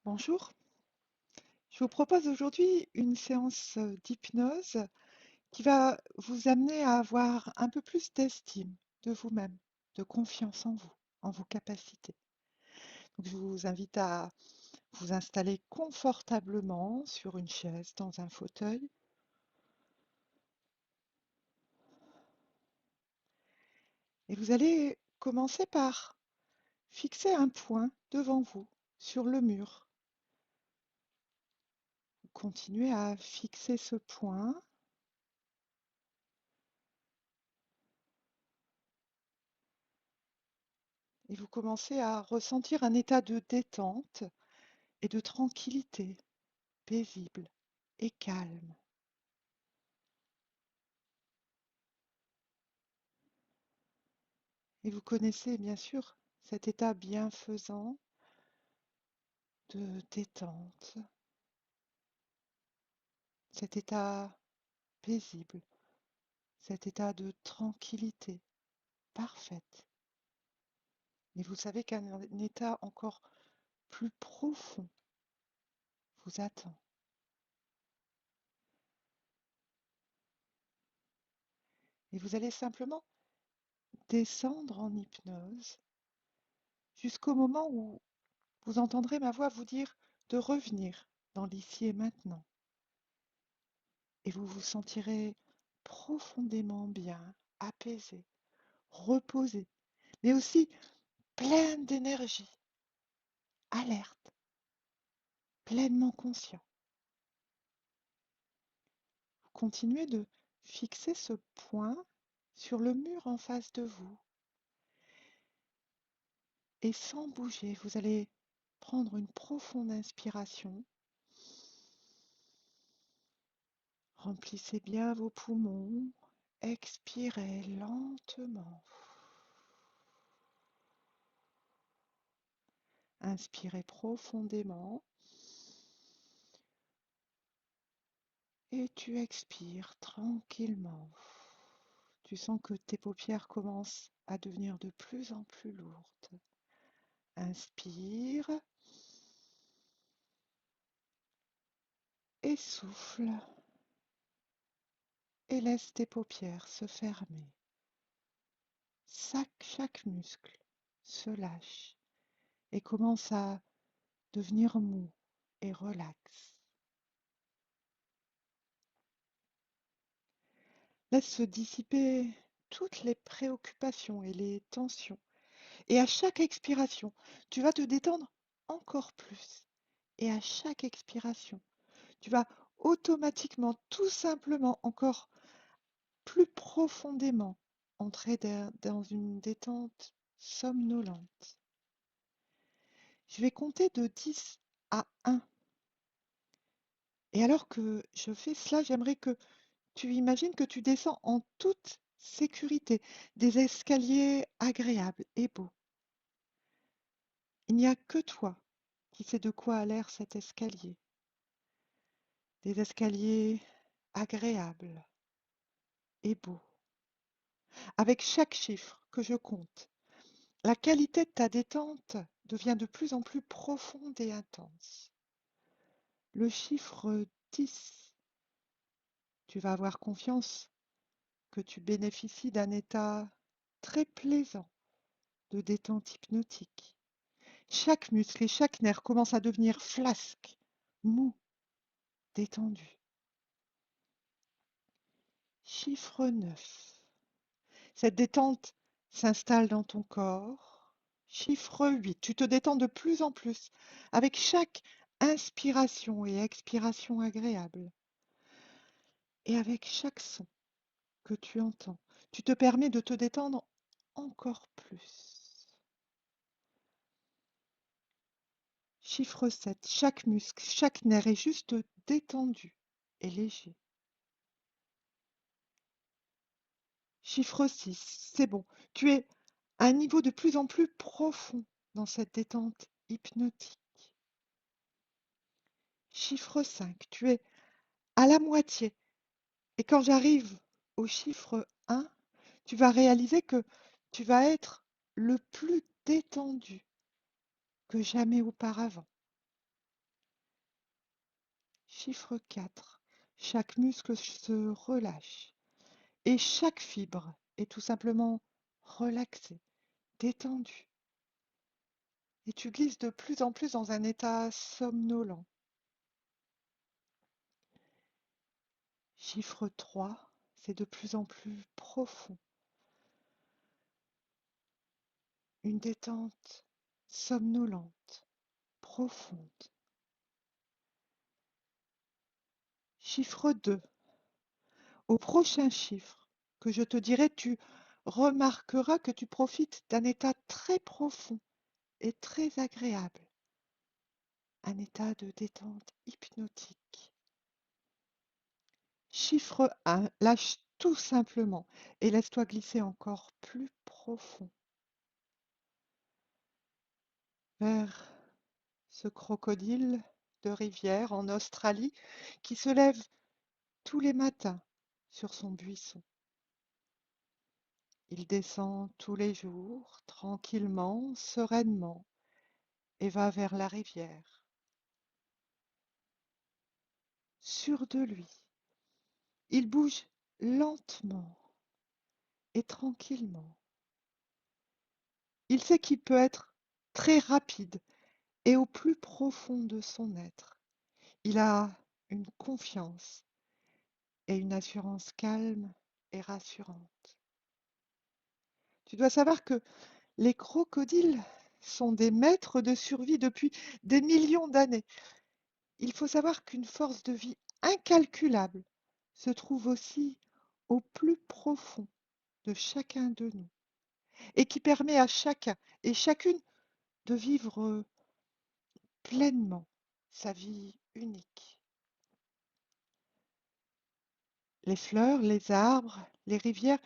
Bonjour, je vous propose aujourd'hui une séance d'hypnose qui va vous amener à avoir un peu plus d'estime de vous-même, de confiance en vous, en vos capacités. Donc, je vous invite à vous installer confortablement sur une chaise, dans un fauteuil, et vous allez commencer par fixer un point devant vous sur le mur. Vous continuez à fixer ce point et vous commencez à ressentir un état de détente et de tranquillité, paisible et calme. Et vous connaissez bien sûr cet état bienfaisant de détente, cet état paisible, cet état de tranquillité parfaite. Et vous savez qu'un état encore plus profond vous attend. Et vous allez simplement descendre en hypnose jusqu'au moment où vous entendrez ma voix vous dire de revenir dans l'ici et maintenant. Et vous vous sentirez profondément bien, apaisé, reposé, mais aussi pleine d'énergie, alerte, pleinement conscient. Vous continuez de fixer ce point sur le mur en face de vous et sans bouger, vous allez prendre une profonde inspiration. Remplissez bien vos poumons, expirez lentement. Inspirez profondément et tu expires tranquillement. Tu sens que tes paupières commencent à devenir de plus en plus lourdes. Inspire et souffle et laisse tes paupières se fermer. Chaque muscle se lâche et commence à devenir mou et relax. Laisse se dissiper toutes les préoccupations et les tensions. Et à chaque expiration, tu vas te détendre encore plus. Et à chaque expiration, tu vas automatiquement, tout simplement, encore plus profondément entrer dans une détente somnolente. Je vais compter de 10 à 1. Et alors que je fais cela, j'aimerais que tu imagines que tu descends en toute sécurité des escaliers agréables et beaux. Il n'y a que toi qui sais de quoi a l'air cet escalier. Des escaliers agréables et beaux. Avec chaque chiffre que je compte, la qualité de ta détente devient de plus en plus profonde et intense. Le chiffre 10, tu vas avoir confiance que tu bénéficies d'un état très plaisant de détente hypnotique. Chaque muscle et chaque nerf commence à devenir flasque, mou, détendu. Chiffre 9. Cette détente s'installe dans ton corps. Chiffre 8. Tu te détends de plus en plus avec chaque inspiration et expiration agréable. Et avec chaque son que tu entends, tu te permets de te détendre encore plus. Chiffre 7. Chaque muscle, chaque nerf est juste détendu et léger. Chiffre 6. C'est bon. Tu es à un niveau de plus en plus profond dans cette détente hypnotique. Chiffre 5, tu es à la moitié. Et quand j'arrive au chiffre 1, tu vas réaliser que tu vas être le plus détendu que jamais auparavant. Chiffre 4. Chaque muscle se relâche et chaque fibre est tout simplement relaxée, détendue. Et tu glisses de plus en plus dans un état somnolent. Chiffre 3. C'est de plus en plus profond. Une détente somnolente, profonde. Chiffre 2. Au prochain chiffre que je te dirai, tu remarqueras que tu profites d'un état très profond et très agréable, un état de détente hypnotique. Chiffre 1, lâche tout simplement et laisse-toi glisser encore plus profond vers ce crocodile de rivière en Australie qui se lève tous les matins sur son buisson. Il descend tous les jours, tranquillement, sereinement, et va vers la rivière. Sûr de lui, il bouge lentement et tranquillement. Il sait qu'il peut être très rapide et au plus profond de son être. Il a une confiance et une assurance calme et rassurante. Tu dois savoir que les crocodiles sont des maîtres de survie depuis des millions d'années. Il faut savoir qu'une force de vie incalculable se trouve aussi au plus profond de chacun de nous et qui permet à chacun et chacune de vivre pleinement sa vie unique. Les fleurs, les arbres, les rivières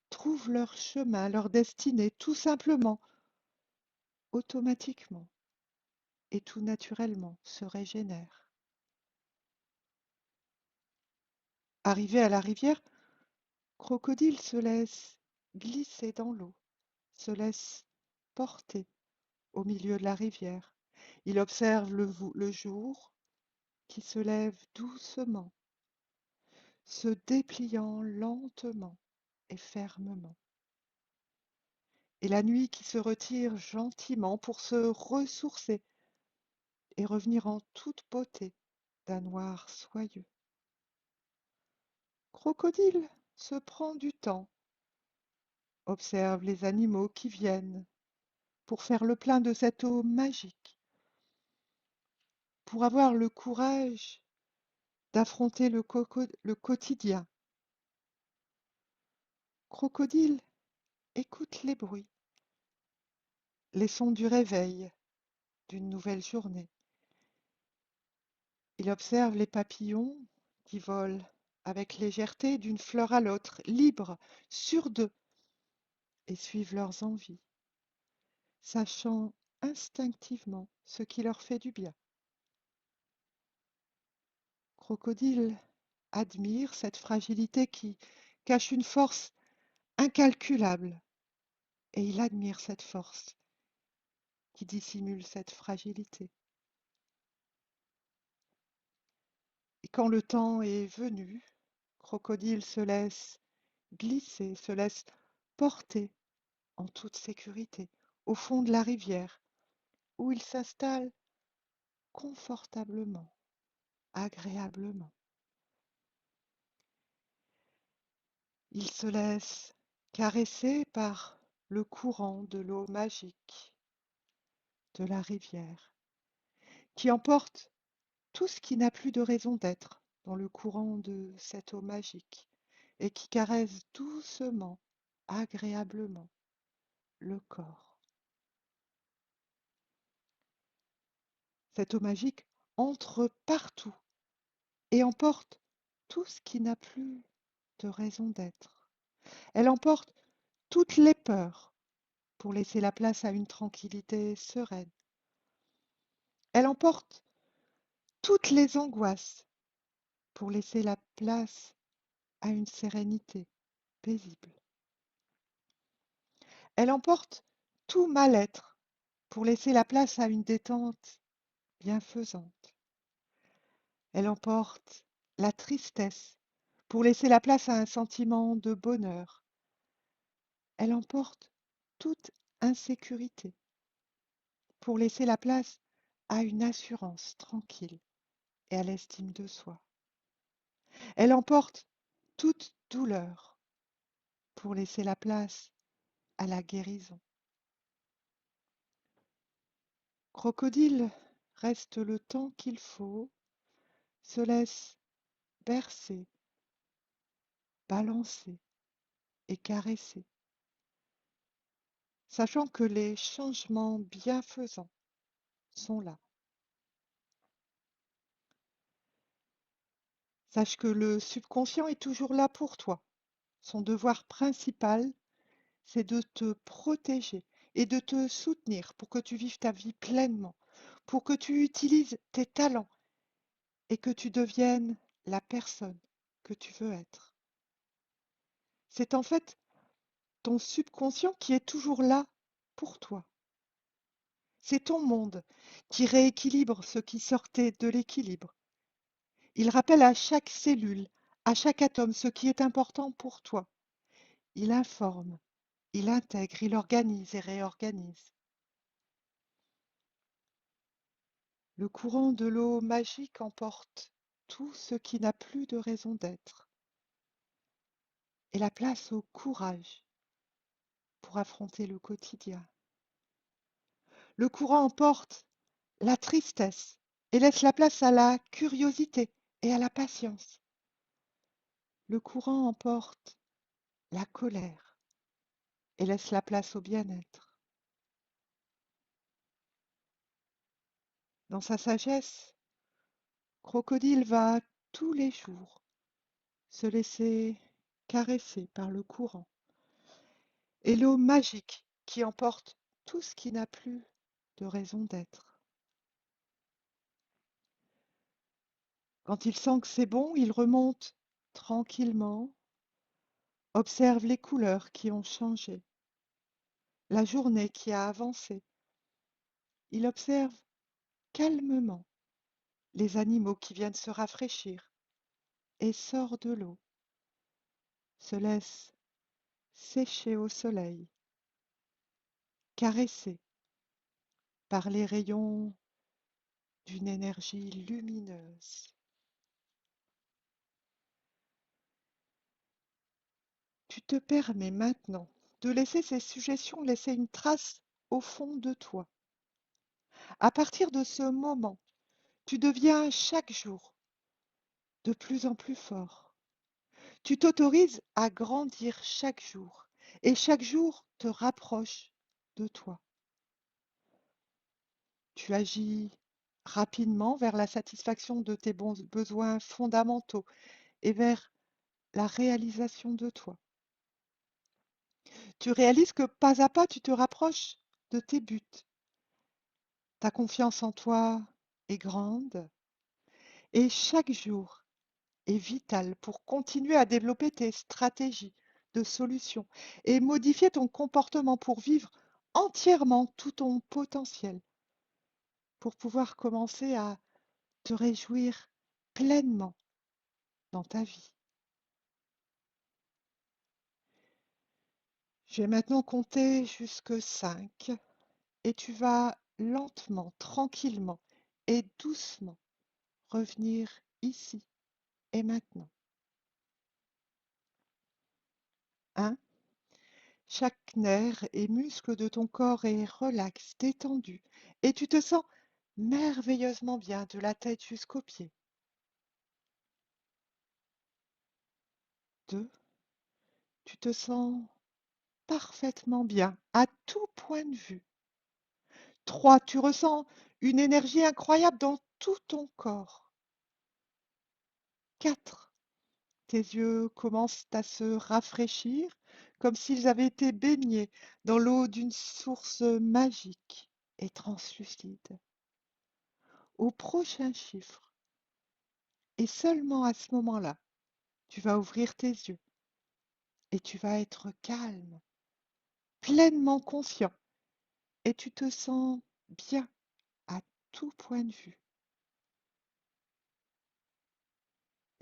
trouvent leur chemin, leur destinée, tout simplement, automatiquement et tout naturellement se régénèrent. Arrivé à la rivière, Crocodile se laisse glisser dans l'eau, se laisse porter au milieu de la rivière. Il observe le jour qui se lève doucement, se dépliant lentement et fermement, et la nuit qui se retire gentiment pour se ressourcer et revenir en toute beauté d'un noir soyeux. Crocodile se prend du temps, observe les animaux qui viennent pour faire le plein de cette eau magique, pour avoir le courage d'affronter le quotidien. Crocodile écoute les bruits, les sons du réveil d'une nouvelle journée. Il observe les papillons qui volent avec légèreté d'une fleur à l'autre, libres, sûrs d'eux, et suivent leurs envies, sachant instinctivement ce qui leur fait du bien. Crocodile admire cette fragilité qui cache une force incalculable, et il admire cette force qui dissimule cette fragilité. Et quand le temps est venu, Crocodile se laisse glisser, se laisse porter en toute sécurité au fond de la rivière, où il s'installe confortablement, agréablement. Il se laisse caresser par le courant de l'eau magique de la rivière, qui emporte tout ce qui n'a plus de raison d'être dans le courant de cette eau magique, et qui caresse doucement, agréablement, le corps. Cette eau magique entre partout et emporte tout ce qui n'a plus de raison d'être. Elle emporte toutes les peurs pour laisser la place à une tranquillité sereine. Elle emporte toutes les angoisses pour laisser la place à une sérénité paisible. Elle emporte tout mal-être pour laisser la place à une détente bienfaisante. Elle emporte la tristesse pour laisser la place à un sentiment de bonheur. Elle emporte toute insécurité pour laisser la place à une assurance tranquille et à l'estime de soi. Elle emporte toute douleur pour laisser la place à la guérison. Crocodile reste le temps qu'il faut, se laisse bercer, balancer et caresser, sachant que les changements bienfaisants sont là. Sache que le subconscient est toujours là pour toi. Son devoir principal, c'est de te protéger et de te soutenir pour que tu vives ta vie pleinement, pour que tu utilises tes talents et que tu deviennes la personne que tu veux être. C'est en fait ton subconscient qui est toujours là pour toi. C'est ton monde qui rééquilibre ce qui sortait de l'équilibre. Il rappelle à chaque cellule, à chaque atome ce qui est important pour toi. Il informe, il intègre, il organise et réorganise. Le courant de l'eau magique emporte tout ce qui n'a plus de raison d'être et la place au courage pour affronter le quotidien. Le courant emporte la tristesse et laisse la place à la curiosité et à la patience. Le courant emporte la colère et laisse la place au bien-être. Dans sa sagesse, Crocodile va tous les jours se laisser caresser par le courant et l'eau magique qui emporte tout ce qui n'a plus de raison d'être. Quand il sent que c'est bon, il remonte tranquillement, observe les couleurs qui ont changé, la journée qui a avancé. Il observe calmement les animaux qui viennent se rafraîchir et sort de l'eau, se laisse sécher au soleil, caressé par les rayons d'une énergie lumineuse. Tu te permets maintenant de laisser ces suggestions laisser une trace au fond de toi. À partir de ce moment, tu deviens chaque jour de plus en plus fort. Tu t'autorises à grandir chaque jour et chaque jour te rapproche de toi. Tu agis rapidement vers la satisfaction de tes besoins fondamentaux et vers la réalisation de toi. Tu réalises que pas à pas, tu te rapproches de tes buts. Ta confiance en toi est grande et chaque jour est vital pour continuer à développer tes stratégies de solutions et modifier ton comportement pour vivre entièrement tout ton potentiel, pour pouvoir commencer à te réjouir pleinement dans ta vie. Je vais maintenant compter jusque 5 et tu vas lentement, tranquillement et doucement revenir ici et maintenant. 1. Chaque nerf et muscle de ton corps est relax, détendu et tu te sens merveilleusement bien de la tête jusqu'aux pieds. 2. Tu te sens parfaitement bien à tout point de vue. 3. Tu ressens une énergie incroyable dans tout ton corps. 4. Tes yeux commencent à se rafraîchir comme s'ils avaient été baignés dans l'eau d'une source magique et translucide. Au prochain chiffre, et seulement à ce moment-là, tu vas ouvrir tes yeux et tu vas être calme, pleinement conscient et tu te sens bien à tout point de vue.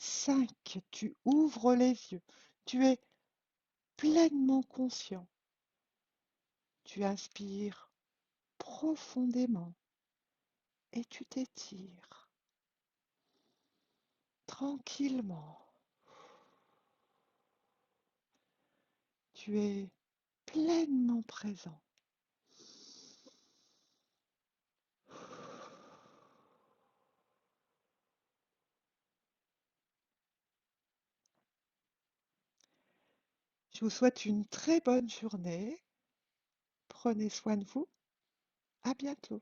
5, tu ouvres les yeux. Tu es pleinement conscient. Tu inspires profondément et tu t'étires tranquillement. Tu es pleinement présent. Je vous souhaite une très bonne journée. Prenez soin de vous. À bientôt.